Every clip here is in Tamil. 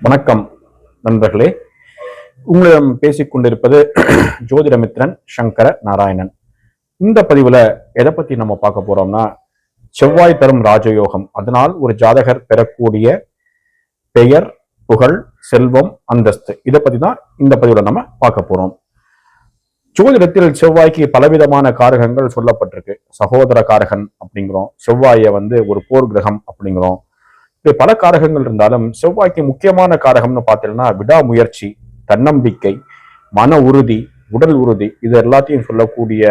வணக்கம் நண்பர்களே. உங்களிடம் பேசிக்கொண்டிருப்பது ஜோதிடமித்ரன் சங்கர நாராயணன். இந்த பதிவுல எதை பத்தி நம்ம பார்க்க போறோம்னா, செவ்வாய் தரும் ராஜயோகம், அதனால் ஒரு ஜாதகர் பெறக்கூடிய பெயர், புகழ், செல்வம், அந்தஸ்து, இதை பத்தி தான் இந்த பதிவுல நம்ம பார்க்க போறோம். ஜோதிடத்தில் செவ்வாய்க்கு பலவிதமான காரகங்கள் சொல்லப்பட்டிருக்கு. சகோதர காரகன் அப்படிங்கிறோம், செவ்வாயை ஒரு போர் கிரகம் அப்படிங்கிறோம். இப்படி பல காரகங்கள் இருந்தாலும் செவ்வாய்க்கு முக்கியமான காரகம்னு பார்த்தீங்கன்னா விடாமுயற்சி, தன்னம்பிக்கை, மன உறுதி, உடல் உறுதி, இது எல்லாத்தையும் சொல்லக்கூடிய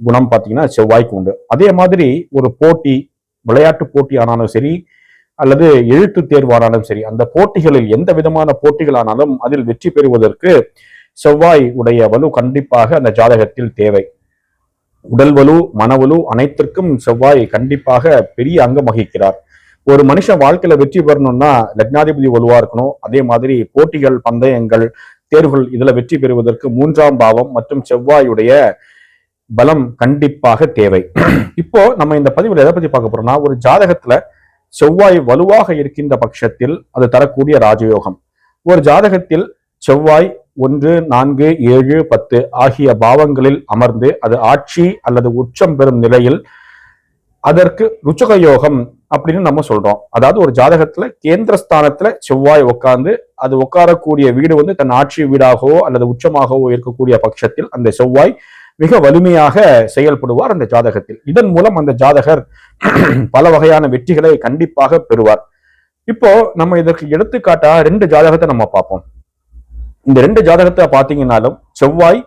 குணம் பார்த்தீங்கன்னா செவ்வாய்க்கு உண்டு. அதே மாதிரி ஒரு போட்டி, விளையாட்டு போட்டி ஆனாலும் சரி அல்லது எழுத்து தேர்வானாலும் சரி, அந்த போட்டிகளில் எந்த விதமான போட்டிகளானாலும் அதில் வெற்றி பெறுவதற்கு செவ்வாய் உடைய வலு கண்டிப்பாக அந்த ஜாதகத்தில் தேவை. உடல் வலு, மனவலு அனைத்திற்கும் செவ்வாய் கண்டிப்பாக பெரிய அங்கம் வகிக்கிறார். ஒரு மனுஷன் வாழ்க்கையில வெற்றி பெறணும்னா லக்னாதிபதி வலுவா இருக்கணும். அதே மாதிரி போட்டிகள், பந்தயங்கள், தேர்வுகள், இதுல வெற்றி பெறுவதற்கு 3ஆம் பாவம் மற்றும் செவ்வாயுடைய பலம் கண்டிப்பாக தேவை. இப்போ நம்ம இந்த பதிவுல எதை பத்தி பார்க்க போறோம்னா, ஒரு ஜாதகத்துல செவ்வாய் வலுவாக இருக்கின்ற பட்சத்தில் அது தரக்கூடிய ராஜயோகம். ஒரு ஜாதகத்தில் செவ்வாய் 1, 4, 7, 10 ஆகிய பாவங்களில் அமர்ந்து அது ஆட்சி அல்லது உச்சம் பெறும் நிலையில் அதற்கு ருச்சக யோகம் அப்படின்னு நம்ம சொல்றோம். அதாவது ஒரு ஜாதகத்துல கேந்திரஸ்தானத்துல செவ்வாய் உட்கார்ந்து அது உட்காரக்கூடிய வீடு தன் ஆட்சி வீடாகவோ அல்லது உச்சமாகவோ இருக்கக்கூடிய பட்சத்தில் அந்த செவ்வாய் மிக வலிமையாக செயல்படுவார் அந்த ஜாதகத்தில். இதன் மூலம் அந்த ஜாதகர் பல வகையான வெற்றிகளை கண்டிப்பாக பெறுவார். இப்போ நம்ம இதற்கு எடுத்துக்காட்டா 2 ஜாதகத்தை நம்ம பார்ப்போம். இந்த 2 ஜாதகத்தை பார்த்தீங்கன்னாலும் செவ்வாய்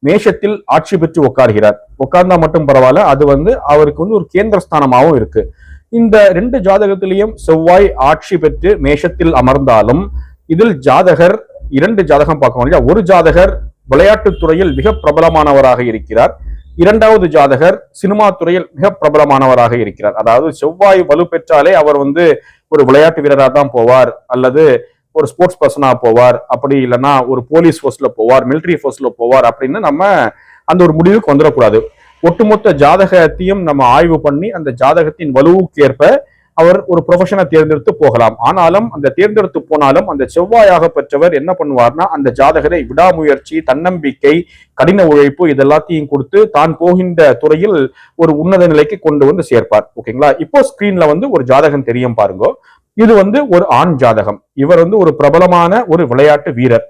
மேஷத்தில் ஆட்சி பெற்று உட்கார்கிறார். உட்கார்ந்தா மட்டும் பரவாயில்ல, அது அவருக்கு ஒரு கேந்திரஸ்தானமாகவும் இருக்கு. இந்த 2 ஜாதகத்திலையும் செவ்வாய் ஆட்சி பெற்று மேஷத்தில் அமர்ந்தாலும் இதில் ஜாதகர் 2 ஜாதகம் பார்க்கணும் இல்லையா. ஒரு ஜாதகர் விளையாட்டுத் துறையில் மிக பிரபலமானவராக இருக்கிறார். 2வது ஜாதகர் சினிமா துறையில் மிக பிரபலமானவராக இருக்கிறார். அதாவது செவ்வாய் வலு பெற்றாலே அவர் ஒரு விளையாட்டு வீரராக தான் போவார், அல்லது ஒரு ஸ்போர்ட்ஸ் பர்சனா போவார், அப்படி இல்லைன்னா ஒரு போலீஸ் போர்ஸ்ல போவார், மிலிட்டரி போர்ஸ்ல போவார் அப்படின்னு நம்ம அந்த ஒரு முடிவுக்கு வந்துடக்கூடாது. ஒட்டுமொத்த ஜாதகத்தையும் நம்ம ஆய்வு பண்ணி அந்த ஜாதகத்தின் வலுவுக்கு ஏற்ப அவர் ஒரு ப்ரொஃபஷனை தேர்ந்தெடுத்து போகலாம். ஆனாலும் அந்த தேர்ந்தெடுத்து போனாலும் அந்த செவ்வாயாக பெற்றவர் என்ன பண்ணுவார்னா, அந்த ஜாதகரை விடாமுயற்சி, தன்னம்பிக்கை, கடின உழைப்பு இதெல்லாத்தையும் கொடுத்து தான் போகின்ற துறையில் ஒரு உன்னத நிலைக்கு கொண்டு சேர்ப்பார். ஓகேங்களா. இப்போ ஸ்கிரீன்ல ஒரு ஜாதகம் தெரியும் பாருங்க. இது ஒரு ஆண் ஜாதகம். இவர் ஒரு பிரபலமான ஒரு விளையாட்டு வீரர்.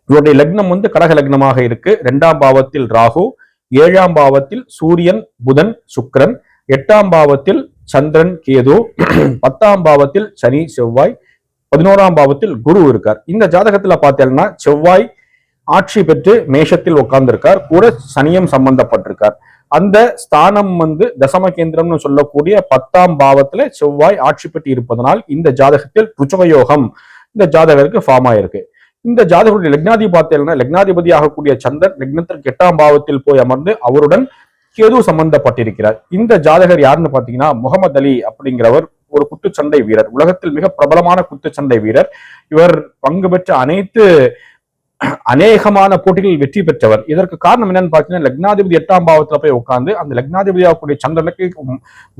இவருடைய லக்னம் கடக லக்னமாக இருக்கு. 2ஆம் பாவத்தில் ராகு, 7ஆம் பாவத்தில் சூரியன், புதன், சுக்கிரன், 8ஆம் பாவத்தில் சந்திரன், கேது, 10ஆம் பாவத்தில் சனி, செவ்வாய், 11ஆம் பாவத்தில் குரு இருக்கார். இந்த ஜாதகத்துல பார்த்தீங்கன்னா செவ்வாய் ஆட்சி பெற்று மேஷத்தில் உட்கார்ந்திருக்கார், கூட சனியும் சம்பந்தப்பட்டிருக்கார். அந்த ஸ்தானம் தசம கேந்திரம்னு சொல்லக்கூடிய 10ஆம் பாவத்துல செவ்வாய் ஆட்சி பெற்று இருப்பதனால் இந்த ஜாதகத்தில் ருச்சக யோகம் இந்த ஜாதகருக்கு ஃபார்ம் ஆயிருக்கு. இந்த ஜாதகருடைய லக்னாதிபதி பார்த்தீங்கன்னா, லக்னாதிபதி ஆகக்கூடிய சந்திரன் லக்னத்திற்கு 8ஆம் பாவத்தில் போய் அமர்ந்து அவருடன் கேது சம்பந்தப்பட்டிருக்கிறார். இந்த ஜாதகர் யாருன்னு பாத்தீங்கன்னா முகமது அலி அப்படிங்கிறவர் ஒரு குத்துச்சண்டை வீரர். உலகத்தில் மிக பிரபலமான குத்துச்சண்டை வீரர். இவர் பங்கு பெற்ற அநேகமான போட்டிகளில் வெற்றி பெற்றவர். இதற்கு காரணம் என்னன்னு பாத்தீங்கன்னா, லக்னாதிபதி 8ஆம் பாவத்துல போய் உட்கார்ந்து அந்த லக்னாதிபதி ஆகக்கூடிய சந்திரனுக்கு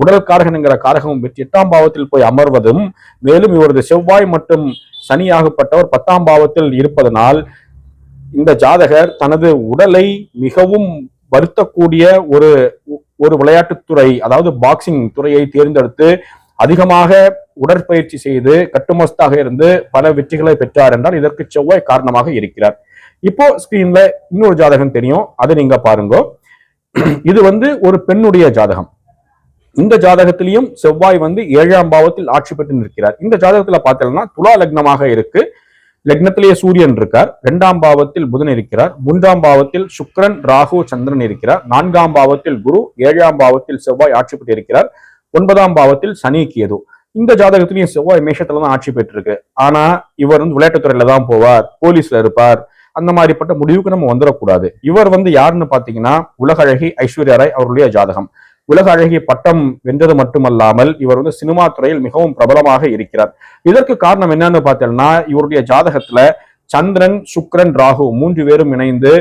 உடல் காரகன்கிற காரகம் பெற்று 8ஆம் பாவத்தில் போய் அமர்வதும், மேலும் இவரது செவ்வாய் மற்றும் சனியாகப்பட்டவர் 10ஆம் பாவத்தில் இருப்பதனால் இந்த ஜாதகர் தனது உடலை மிகவும் வருத்தக்கூடிய ஒரு விளையாட்டுத்துறை, அதாவது பாக்ஸிங் துறையை தேர்ந்தெடுத்து அதிகமாக உடற்பயிற்சி செய்து கட்டுமஸ்தாக இருந்து பல வெற்றிகளை பெற்றார் என்றால் இதற்கு செவ்வாய் காரணமாக இருக்கிறார். இப்போ ஸ்கிரீன்ல இன்னொரு ஜாதகம் தெரியும், அதை நீங்க பாருங்க. இது ஒரு பெண்ணுடைய ஜாதகம். இந்த ஜாதகத்திலையும் செவ்வாய் 7ஆம் பாவத்தில் ஆட்சி பெற்று நிற்கிறார். இந்த ஜாதகத்துல பார்த்தீங்கன்னா துலா லக்னமாக இருக்கு. லக்னத்திலேயே சூரியன் இருக்கார், 2ஆம் பாவத்தில் புதன் இருக்கிறார், 3ஆம் பாவத்தில் சுக்கிரன், ராகு, சந்திரன் இருக்கிறார், 4ஆம் பாவத்தில் குரு, 7ஆம் பாவத்தில் செவ்வாய் ஆட்சி பெற்று இருக்கிறார், 9ஆம் பாவத்தில் சனி, கேது. இந்த ஜாதகத்திலையும் செவ்வாய் மேஷத்துல தான் ஆட்சி பெற்றிருக்கு. ஆனா இவர் விளையாட்டுத்துறையில தான் போவார், போலீஸ்ல இருப்பார், அந்த மாதிரிப்பட்ட முடிவுக்கு நம்ம வந்துடக்கூடாது. இவர் யாருன்னு பாத்தீங்கன்னா உலக அழகி ஐஸ்வர்யா ராய் அவருடைய ஜாதகம். உலக அழகிய பட்டம் வென்றது மட்டுமல்லாமல் இவர் சினிமா துறையில் மிகவும் பிரபலமாக இருக்கிறார். இதற்கு காரணம் என்னன்னு பார்த்தீங்கன்னா, இவருடைய ஜாதகத்துல சந்திரன், சுக்கிரன், ராகு 3 பேரும் இணைந்து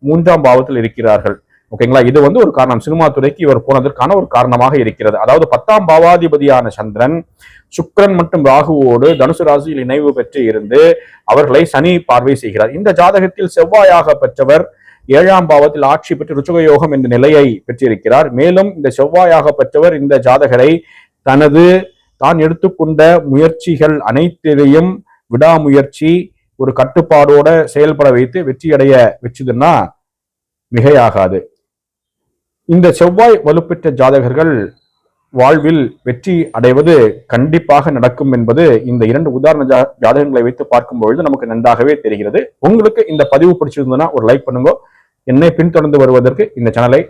3ஆம் பாவத்தில் இருக்கிறார்கள். ஓகேங்களா. இது ஒரு காரணம், சினிமா துறைக்கு இவர் போனதற்கான ஒரு காரணமாக இருக்கிறது. அதாவது 10ஆம் பாவாதிபதியான சந்திரன் சுக்கிரன் மற்றும் ராகுவோடு தனுசு ராசியில் இணைவு பெற்று இருந்து அவர்களை சனி பார்வை செய்கிறார். இந்த ஜாதகத்தில் செவ்வாயாக பெற்றவர் 7ஆம் பாவத்தில் ஆட்சி பெற்று ருச்சக யோகம் என்ற நிலையை பெற்றிருக்கிறார். மேலும் இந்த செவ்வாயாக பெற்றவர் இந்த ஜாதகரை தான் எடுத்துக்கொண்ட முயற்சிகள் அனைத்திலையும் விடாமுயற்சி ஒரு கட்டுப்பாடோட செயல்பட வைத்து வெற்றியடைய வச்சதுன்னா மிகையாகாது. இந்த செவ்வாய் வலுப்பெற்ற ஜாதகர்கள் வாழ்வில் வெற்றி அடைவது கண்டிப்பாக நடக்கும் என்பது இந்த 2 உதாரண ஜாதகங்களை வைத்து பார்க்கும் பொழுது நமக்கு நன்றாகவே தெரிகிறது. உங்களுக்கு இந்த பதிவு பிடிச்சிருந்ததுன்னா ஒரு லைக் பண்ணுங்க. என்னை பின்தொடர்ந்து வருவதற்கு இந்த சேனலை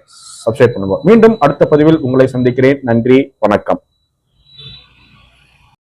சப்ஸ்கிரைப் பண்ணுங்க. மீண்டும் அடுத்த பதிவில் உங்களை சந்திக்கிறேன். நன்றி, வணக்கம்.